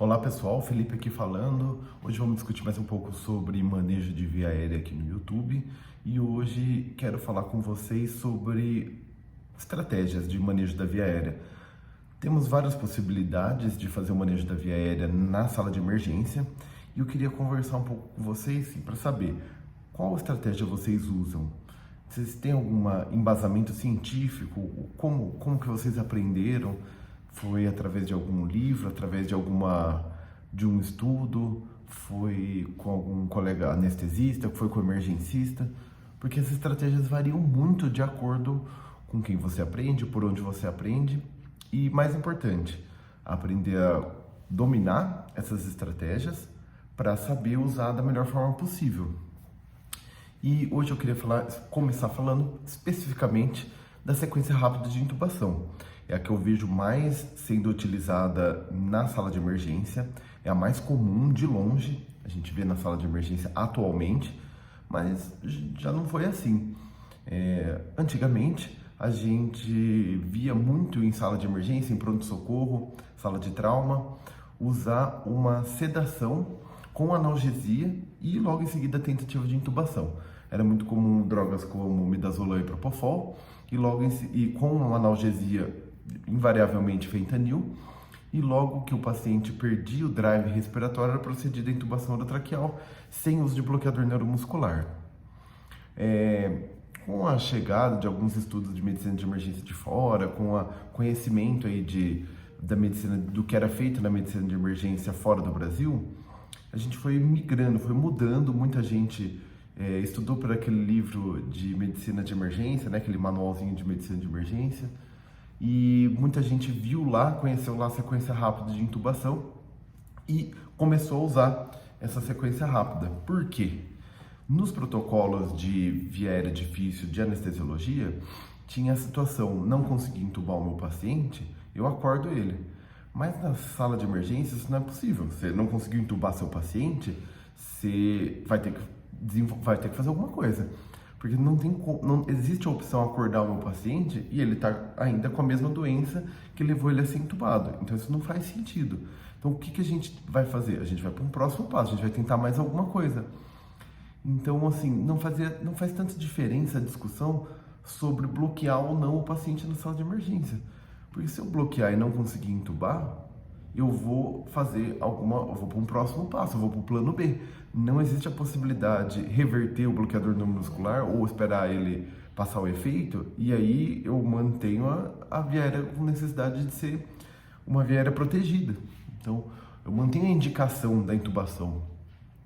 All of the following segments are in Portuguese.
Olá pessoal, Felipe aqui falando. Hoje vamos discutir mais um pouco sobre manejo de via aérea aqui no YouTube e hoje quero falar com vocês sobre estratégias de manejo da via aérea. Temos várias possibilidades de fazer o manejo da via aérea na sala de emergência e eu queria conversar um pouco com vocês para saber qual estratégia vocês usam. Vocês têm algum embasamento científico? Como que vocês aprenderam? Foi através de algum livro, através de um estudo? Foi com algum colega anestesista? Foi com emergencista? Porque as estratégias variam muito de acordo com quem você aprende, por onde você aprende. E mais importante, aprender a dominar essas estratégias para saber usar da melhor forma possível. E hoje eu queria começar falando especificamente da sequência rápida de intubação. É a que eu vejo mais sendo utilizada na sala de emergência, é a mais comum de longe, a gente vê na sala de emergência atualmente, mas já não foi assim. Antigamente, a gente via muito em sala de emergência, em pronto-socorro, sala de trauma, usar uma sedação com analgesia e logo em seguida a tentativa de intubação. Era muito comum drogas como midazolam e propofol e com uma analgesia invariavelmente fentanil, e logo que o paciente perdia o drive respiratório era procedida a intubação orotraqueal sem uso de bloqueador neuromuscular. Com a chegada de alguns estudos de medicina de emergência de fora, com o conhecimento aí da medicina, do que era feito na medicina de emergência fora do Brasil, a gente foi migrando, foi mudando. Muita gente estudou por aquele livro de medicina de emergência, né, aquele manualzinho de medicina de emergência, e muita gente conheceu lá a sequência rápida de intubação e começou a usar essa sequência rápida. Por quê? Nos protocolos de via aérea difícil de anestesiologia, tinha a situação: não consegui intubar o meu paciente, eu acordo ele. Mas na sala de emergência isso não é possível. Você não conseguiu intubar seu paciente, você vai ter que fazer alguma coisa. Porque não existe a opção acordar o meu paciente e ele está ainda com a mesma doença que levou ele a ser intubado. Então isso não faz sentido. Então o que a gente vai fazer? A gente vai para um próximo passo, a gente vai tentar mais alguma coisa. Então, assim, não faz tanta diferença a discussão sobre bloquear ou não o paciente na sala de emergência. Porque se eu bloquear e não conseguir intubar, eu vou para um próximo passo, eu vou para o plano B. Não existe a possibilidade de reverter o bloqueador neuromuscular ou esperar ele passar o efeito, e aí eu mantenho a via aérea com necessidade de ser uma via aérea protegida. Então, eu mantenho a indicação da intubação.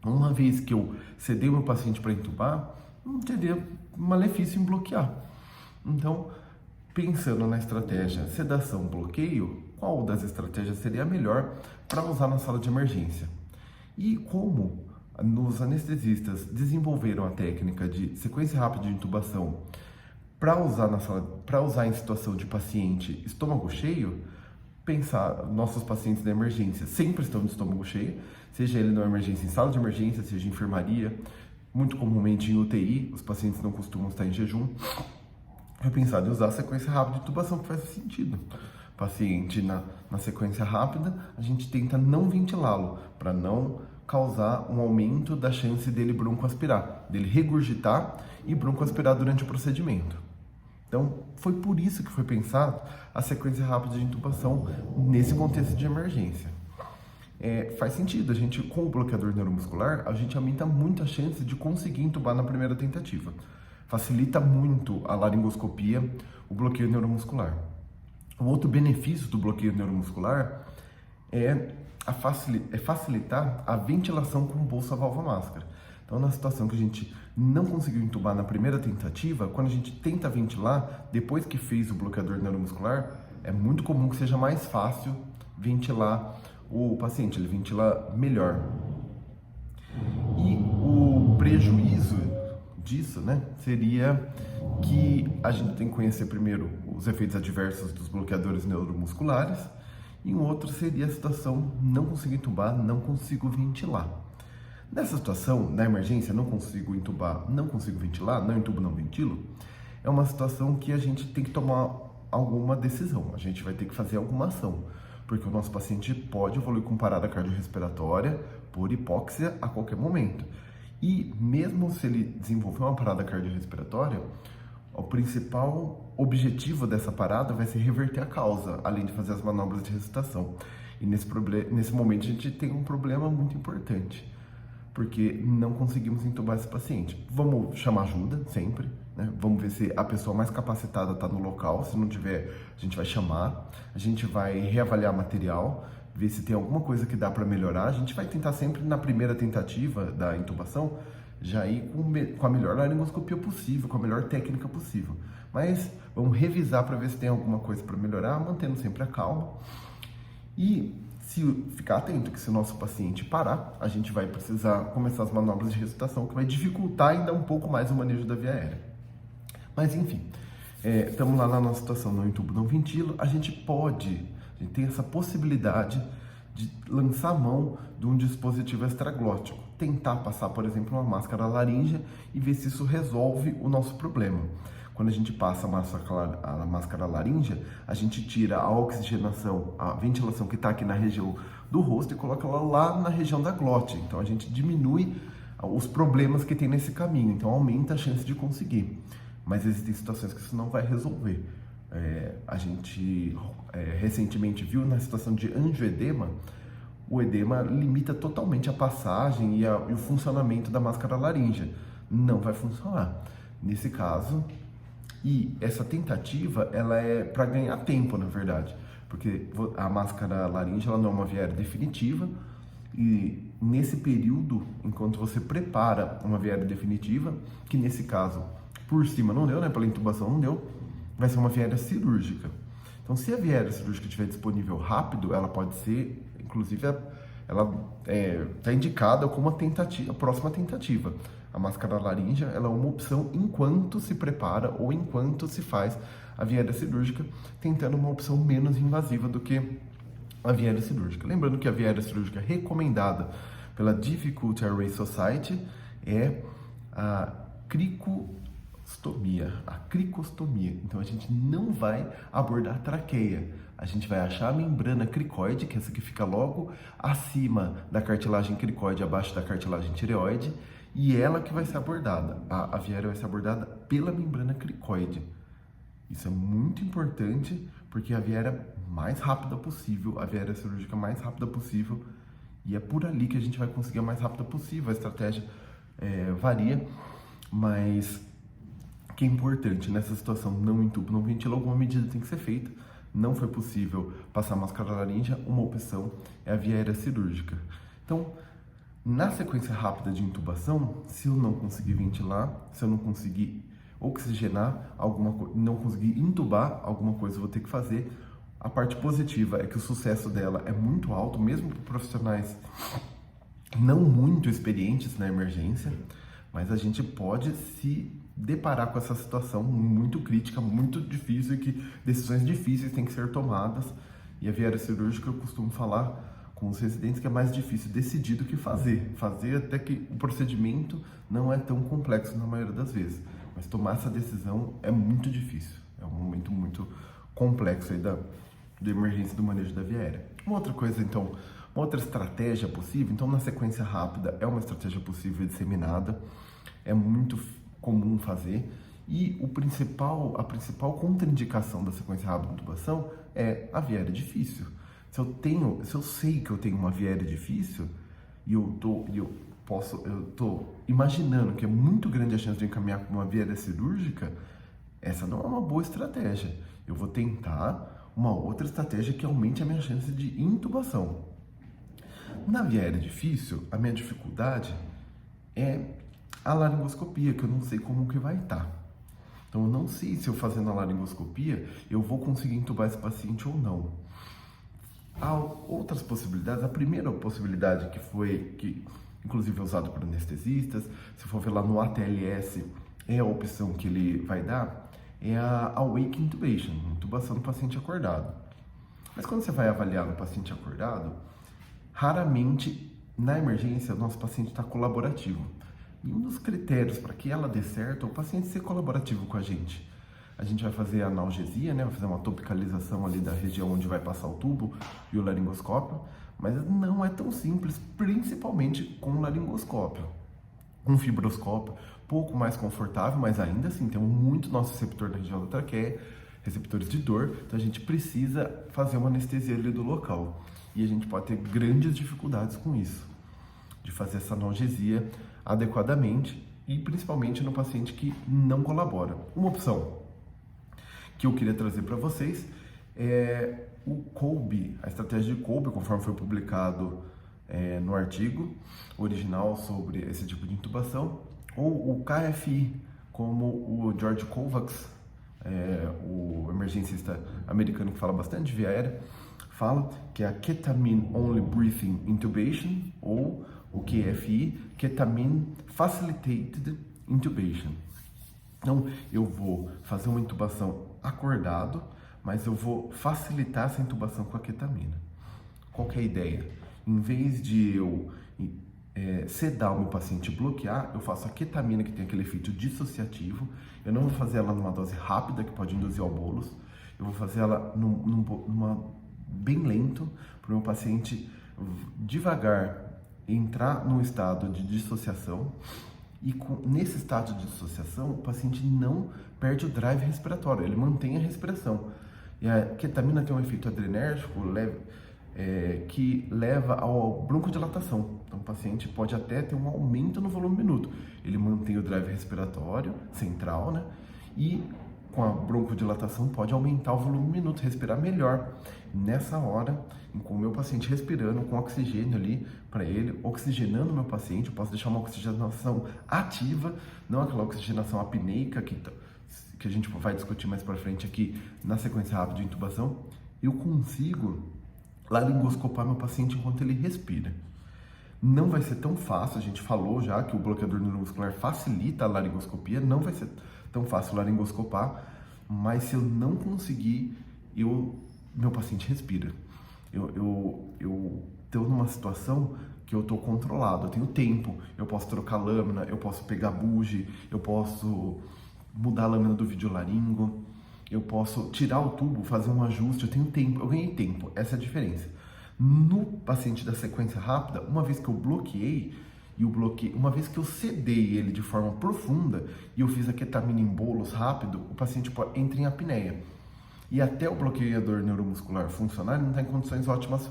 Uma vez que eu cedei o meu paciente para intubar, não teria malefício em bloquear. Então, pensando na estratégia sedação, bloqueio, qual das estratégias seria a melhor para usar na sala de emergência? E como os anestesistas desenvolveram a técnica de sequência rápida de intubação para usar em situação de paciente estômago cheio, pensar, nossos pacientes da emergência sempre estão de estômago cheio, seja ele na emergência em sala de emergência, seja em enfermaria, muito comumente em UTI, os pacientes não costumam estar em jejum. É pensado em usar a sequência rápida de intubação, que faz sentido. Paciente na sequência rápida, a gente tenta não ventilá-lo, para não causar um aumento da chance dele broncoaspirar, dele regurgitar e broncoaspirar durante o procedimento. Então, foi por isso que foi pensado a sequência rápida de intubação nesse contexto de emergência. Faz sentido, a gente, com o bloqueador neuromuscular, a gente aumenta muito a chance de conseguir intubar na primeira tentativa. Facilita muito a laringoscopia, o bloqueio neuromuscular. O outro benefício do bloqueio neuromuscular é facilitar a ventilação com bolsa válvula máscara. Então, na situação que a gente não conseguiu intubar na primeira tentativa, quando a gente tenta ventilar, depois que fez o bloqueador neuromuscular, é muito comum que seja mais fácil ventilar o paciente, ele ventila melhor. E o prejuízo disso, né, seria que a gente tem que conhecer primeiro os efeitos adversos dos bloqueadores neuromusculares, e um outro seria a situação: não consigo intubar, não consigo ventilar. Nessa situação, na emergência, não consigo intubar, não consigo ventilar, não intubo, não ventilo, é uma situação que a gente tem que tomar alguma decisão, a gente vai ter que fazer alguma ação. porque o nosso paciente pode evoluir com parada cardiorrespiratória por hipóxia a qualquer momento. E mesmo se ele desenvolver uma parada cardiorrespiratória, o principal objetivo dessa parada vai ser reverter a causa, além de fazer as manobras de ressuscitação. E nesse momento a gente tem um problema muito importante, porque não conseguimos entubar esse paciente. Vamos chamar ajuda sempre, né? Vamos ver se a pessoa mais capacitada está no local. Se não tiver, a gente vai chamar, a gente vai reavaliar material, ver se tem alguma coisa que dá para melhorar. A gente vai tentar sempre, na primeira tentativa da intubação, já ir com a melhor laringoscopia possível, com a melhor técnica possível. Mas vamos revisar para ver se tem alguma coisa para melhorar, mantendo sempre a calma. E se ficar atento que se o nosso paciente parar, a gente vai precisar começar as manobras de ressuscitação, que vai dificultar ainda um pouco mais o manejo da via aérea. Mas enfim, estamos lá na nossa situação, não intubo, não ventilo, a gente tem essa possibilidade de lançar a mão de um dispositivo extraglótico, tentar passar, por exemplo, uma máscara laríngea e ver se isso resolve o nosso problema. Quando a gente passa a máscara laríngea, a gente tira a oxigenação, a ventilação que está aqui na região do rosto e coloca ela lá na região da glote. Então a gente diminui os problemas que tem nesse caminho, então aumenta a chance de conseguir. Mas existem situações que isso não vai resolver. A gente recentemente viu na situação de angioedema, o edema limita totalmente a passagem e o funcionamento da máscara laríngea. Não vai funcionar. Nesse caso, e essa tentativa, ela é para ganhar tempo, na verdade, porque a máscara laríngea ela não é uma via aérea definitiva, e nesse período, enquanto você prepara uma via aérea definitiva, que nesse caso, por cima não deu, né, pela intubação não deu, vai ser uma via aérea cirúrgica. Então, se a via aérea cirúrgica estiver disponível rápido, ela pode ser, inclusive, ela está indicada como a próxima tentativa. A máscara laríngea ela é uma opção enquanto se prepara ou enquanto se faz a via aérea cirúrgica, tentando uma opção menos invasiva do que a via aérea cirúrgica. Lembrando que a via aérea cirúrgica recomendada pela Difficult Airway Society é a cricostomia. Então a gente não vai abordar a traqueia. A gente vai achar a membrana cricoide, que é essa que fica logo acima da cartilagem cricoide, abaixo da cartilagem tireoide, e ela que vai ser abordada. A via aérea vai ser abordada pela membrana cricoide. Isso é muito importante, porque a via aérea mais rápida possível, a via aérea cirúrgica mais rápida possível, e é por ali que a gente vai conseguir a mais rápida possível. A estratégia varia, mas o que é importante nessa situação, não entubo, não ventila, alguma medida tem que ser feita. Não foi possível passar máscara laríngea, uma opção é a via aérea cirúrgica. Então, na sequência rápida de intubação, se eu não conseguir ventilar, se eu não conseguir oxigenar, não conseguir intubar, alguma coisa eu vou ter que fazer. A parte positiva é que o sucesso dela é muito alto, mesmo para profissionais não muito experientes na emergência, mas a gente pode se deparar com essa situação muito crítica, muito difícil, e que decisões difíceis têm que ser tomadas. E a via aérea cirúrgica, eu costumo falar com os residentes que é mais difícil decidir do que fazer. Fazer até que o procedimento não é tão complexo na maioria das vezes, mas tomar essa decisão é muito difícil. É um momento muito complexo aí da emergência do manejo da via aérea. Uma outra coisa, então, uma outra estratégia possível, então na sequência rápida é uma estratégia possível e disseminada, é muito comum fazer, e a principal contraindicação da sequência rápida de intubação é a via aérea difícil. Se eu sei que eu tenho uma via aérea difícil e eu tô imaginando que é muito grande a chance de encaminhar para uma via aérea cirúrgica, essa não é uma boa estratégia. Eu vou tentar uma outra estratégia que aumente a minha chance de intubação. Na via aérea difícil, a minha dificuldade é a laringoscopia, que eu não sei como que vai estar. Então eu não sei se eu fazendo a laringoscopia eu vou conseguir intubar esse paciente ou não. Há outras possibilidades. A primeira possibilidade que inclusive é usado por anestesistas, se for ver lá no ATLS, é a opção que ele vai dar, é a awake intubation, intubação do paciente acordado. Mas quando você vai avaliar no paciente acordado, raramente na emergência o nosso paciente está colaborativo. E um dos critérios para que ela dê certo é o paciente ser colaborativo com a gente. A gente vai fazer analgesia, né? Vai fazer uma topicalização ali da região onde vai passar o tubo e o laringoscópio, mas não é tão simples, principalmente com o laringoscópio. Um fibroscópio, pouco mais confortável, mas ainda assim tem muito nosso receptor na região da traqueia, receptores de dor, então a gente precisa fazer uma anestesia ali do local. E a gente pode ter grandes dificuldades com isso, de fazer essa analgesia adequadamente e principalmente no paciente que não colabora. Uma opção que eu queria trazer para vocês é o Kolbe, a estratégia de Kolbe, conforme foi publicado no artigo original sobre esse tipo de intubação, ou o KFI, como o George Kovacs, o emergencista americano que fala bastante de via aérea, fala que é a Ketamine Only Breathing Intubation, ou o QFI, Ketamine Facilitated Intubation. Então, eu vou fazer uma intubação acordado, mas eu vou facilitar essa intubação com a ketamina. Qual que é a ideia? Em vez de eu sedar o meu paciente e bloquear, eu faço a ketamina, que tem aquele efeito dissociativo. Eu não vou fazer ela numa dose rápida, que pode induzir ao bolus. Eu vou fazer ela bem lento, para o meu paciente devagar entrar num estado de dissociação. E nesse estado de dissociação, o paciente não perde o drive respiratório, ele mantém a respiração. E a ketamina tem um efeito adrenérgico que leva ao broncodilatação. Então o paciente pode até ter um aumento no volume minuto. Ele mantém o drive respiratório central, né? E com a broncodilatação pode aumentar o volume minuto, respirar melhor. Nessa hora, com o meu paciente respirando com oxigênio ali para ele, oxigenando o meu paciente, eu posso deixar uma oxigenação ativa, não aquela oxigenação apneica que a gente vai discutir mais para frente aqui na sequência rápida de intubação. Eu consigo laringoscopar meu paciente enquanto ele respira. Não vai ser tão fácil, a gente falou já que o bloqueador neuromuscular facilita a laringoscopia, não vai ser tão fácil laringoscopar, mas se eu não conseguir, meu paciente respira. Eu estou numa situação que eu estou controlado, eu tenho tempo, eu posso trocar lâmina, eu posso pegar bugie, eu posso mudar a lâmina do videolaringo, eu posso tirar o tubo, fazer um ajuste, eu tenho tempo, eu ganhei tempo, essa é a diferença. No paciente da sequência rápida, uma vez que eu bloqueei, uma vez que eu sedei ele de forma profunda e eu fiz a ketamina em bolos rápido, o paciente entra em apneia. E até o bloqueador neuromuscular funcionar, ele não está em condições ótimas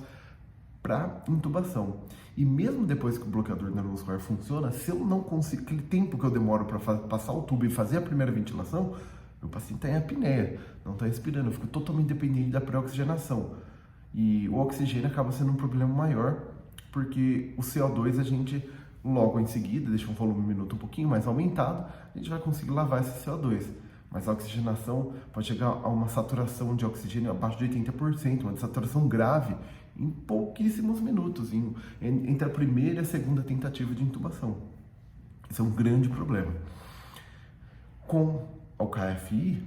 para intubação. E mesmo depois que o bloqueador neuromuscular funciona, se eu não consigo, aquele tempo que eu demoro para passar o tubo e fazer a primeira ventilação, meu paciente está em apneia, não está respirando, eu fico totalmente dependente da pré-oxigenação. E o oxigênio acaba sendo um problema maior, porque o CO2 a gente logo em seguida deixa um volume minuto um pouquinho mais aumentado, a gente vai conseguir lavar esse CO2. Mas a oxigenação pode chegar a uma saturação de oxigênio abaixo de 80%, uma saturação grave em pouquíssimos minutos, entre a primeira e a segunda tentativa de intubação. Isso é um grande problema. Com o KFI,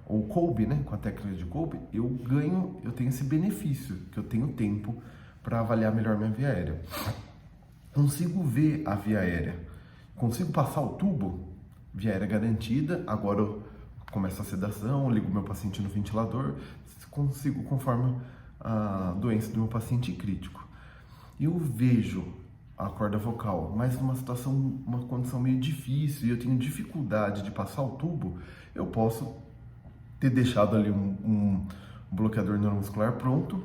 ou Kolbe, né, com a técnica de Kolbe, eu tenho esse benefício, que eu tenho tempo para avaliar melhor minha via aérea. Consigo ver a via aérea, consigo passar o tubo, via aérea garantida, agora eu começo a sedação, ligo meu paciente no ventilador, consigo conforme a doença do meu paciente crítico. Eu vejo a corda vocal, mas numa situação, uma condição meio difícil e eu tenho dificuldade de passar o tubo, eu posso ter deixado ali um bloqueador neuromuscular pronto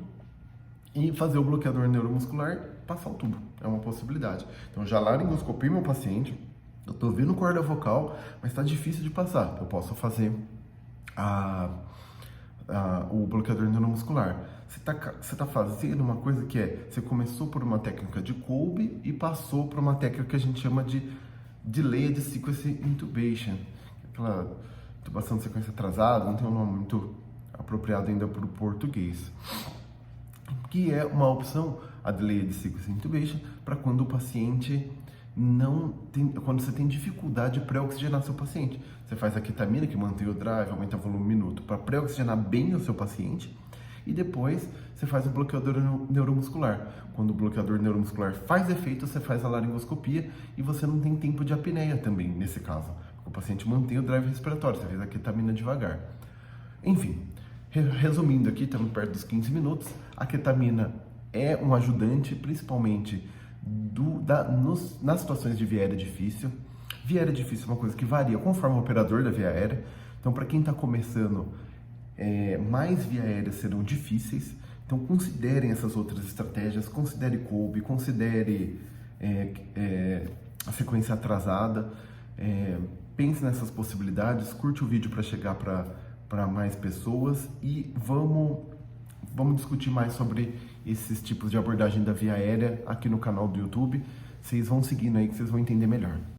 e fazer o bloqueador neuromuscular passar o tubo. É uma possibilidade. Então, já laringoscopei meu paciente, eu tô vendo corda vocal, mas está difícil de passar. Eu posso fazer o bloqueador neuromuscular. Você tá fazendo uma coisa que você começou por uma técnica de Kolbe e passou por uma técnica que a gente chama de Delayed Sequence Intubation. Aquela intubação de sequência atrasada, não tem um nome muito apropriado ainda para o português. Que é uma opção, a Delayed Sequence Intubation, para quando o paciente quando você tem dificuldade de pré-oxigenar seu paciente. Você faz a ketamina, que mantém o drive, aumenta o volume minuto, para pré-oxigenar bem o seu paciente, e depois você faz o bloqueador neuromuscular. Quando o bloqueador neuromuscular faz efeito, você faz a laringoscopia e você não tem tempo de apneia também, nesse caso. O O paciente mantém o drive respiratório, você fez a ketamina devagar. Enfim, resumindo aqui, estamos perto dos 15 minutos, a ketamina é um ajudante, principalmente nas situações de via aérea difícil. Via aérea difícil é uma coisa que varia conforme o operador da via aérea. Então, para quem está começando, mais via aéreas serão difíceis. Então, considerem essas outras estratégias, considere Kolbe, considere a sequência atrasada, pense nessas possibilidades, curte o vídeo para chegar para mais pessoas e vamos discutir mais sobre esses tipos de abordagem da via aérea aqui no canal do YouTube. Vocês vão seguindo aí que vocês vão entender melhor.